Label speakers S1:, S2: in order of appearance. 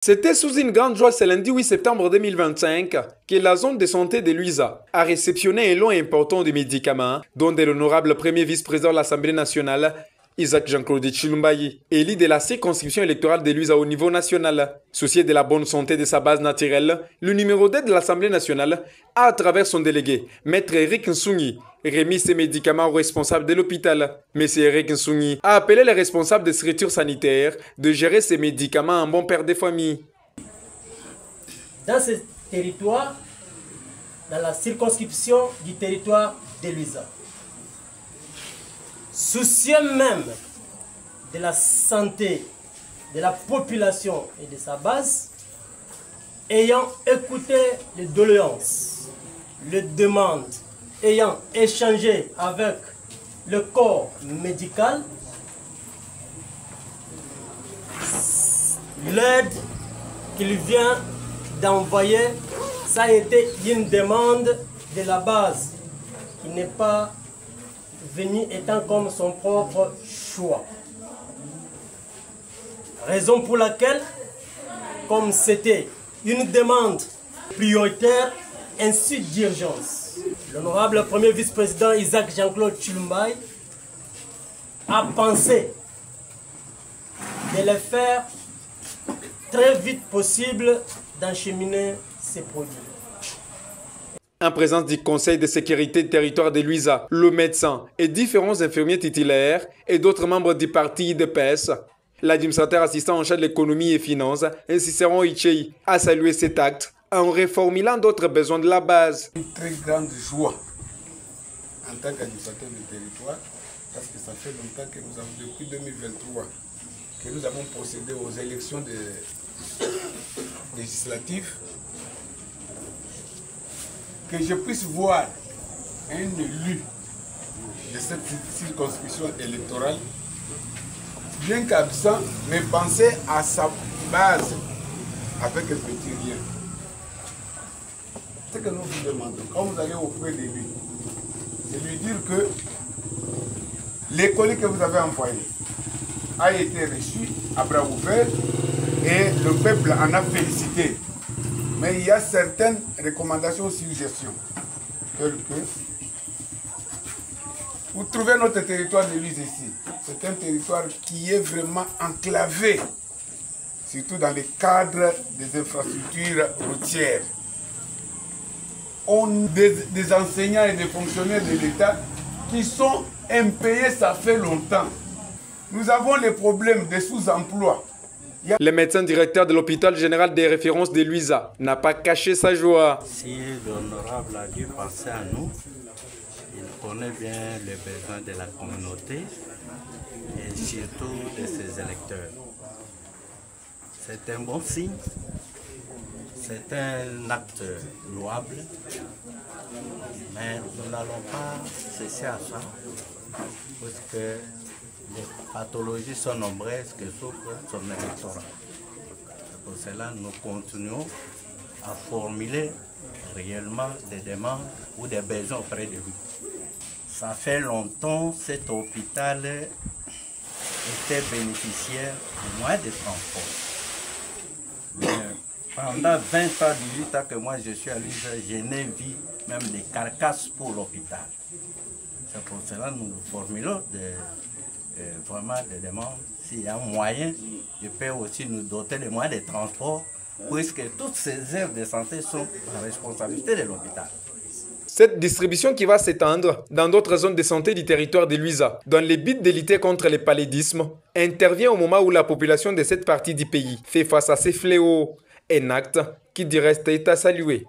S1: C'était sous une grande joie ce lundi 8 septembre 2025 que la zone de santé de Luiza a réceptionné un lot important de médicaments dont de l'honorable premier vice-président de l'Assemblée nationale, Isaac Jean-Claude Tshilombo, élu de la circonscription électorale de Luiza au niveau national. Soucié de la bonne santé de sa base naturelle, le numéro 2 de l'Assemblée nationale a, à travers son délégué, Maître Eric Nsoungi, remis ces médicaments aux responsables de l'hôpital. M. Eric Nsoungi a appelé les responsables des structures sanitaires de gérer ces médicaments en bon père de famille.
S2: Dans ce territoire, dans la circonscription du territoire de Luiza, soucieux même de la santé de la population et de sa base, ayant écouté les doléances, les demandes, ayant échangé avec le corps médical, l'aide qu'il vient d'envoyer, ça a été une demande de la base qui n'est pas venue étant comme son propre choix. Raison pour laquelle, comme c'était une demande prioritaire ainsi d'urgence, l'honorable premier vice-président Isaac Jean-Claude Tshilombo a pensé de le faire très vite possible d'encheminer ces produits.
S1: En présence du Conseil de sécurité du territoire de Luiza, le médecin et différents infirmiers titulaires et d'autres membres du parti IDPS, l'administrateur assistant en charge de l'économie et finances, Cicéron Ichei, a salué cet acte en reformulant d'autres besoins de la base.
S3: Une très grande joie en tant qu'administrateur du territoire, parce que ça fait longtemps que nous avons, depuis 2023, que nous avons procédé aux élections législatives, que je puisse voir un élu de cette circonscription électorale, bien qu'absent, mais penser à sa base avec un petit rien. Ce que nous vous demandons, quand vous allez auprès de lui, c'est lui dire que les colis que vous avez envoyés a été reçu à bras ouverts et le peuple en a félicité. Mais il y a certaines recommandations, suggestions. Telles que vous trouvez notre territoire de Luiza ici. C'est un territoire qui est vraiment enclavé, surtout dans le cadre des infrastructures routières. On a des enseignants et des fonctionnaires de l'État qui sont impayés, ça fait longtemps. Nous avons les problèmes de sous-emploi.
S1: Le médecin directeur de l'hôpital général des références de Luiza n'a pas caché sa joie.
S4: Si l'honorable a dû penser à nous, il connaît bien les besoins de la communauté et surtout de ses électeurs. C'est un bon signe, c'est un acte louable, mais nous n'allons pas cesser à ça, parce que les pathologies sont nombreuses que souffre son électorat. Pour cela, nous continuons à formuler réellement des demandes ou des besoins auprès de lui. Ça fait longtemps que cet hôpital était bénéficiaire de moyens de transport. Mais pendant 20 ans, 18 ans que moi je suis à Luiza, je n'ai vu même des carcasses pour l'hôpital. C'est pour cela que nous formulons vraiment des demandes. S'il y a un moyen, je peux aussi nous doter de moyens de transport, puisque toutes ces œuvres de santé sont la responsabilité de l'hôpital.
S1: Cette distribution qui va s'étendre dans d'autres zones de santé du territoire de Luiza, dans le but de lutter contre le paludisme, intervient au moment où la population de cette partie du pays fait face à ces fléaux. Un acte qui du reste est à saluer.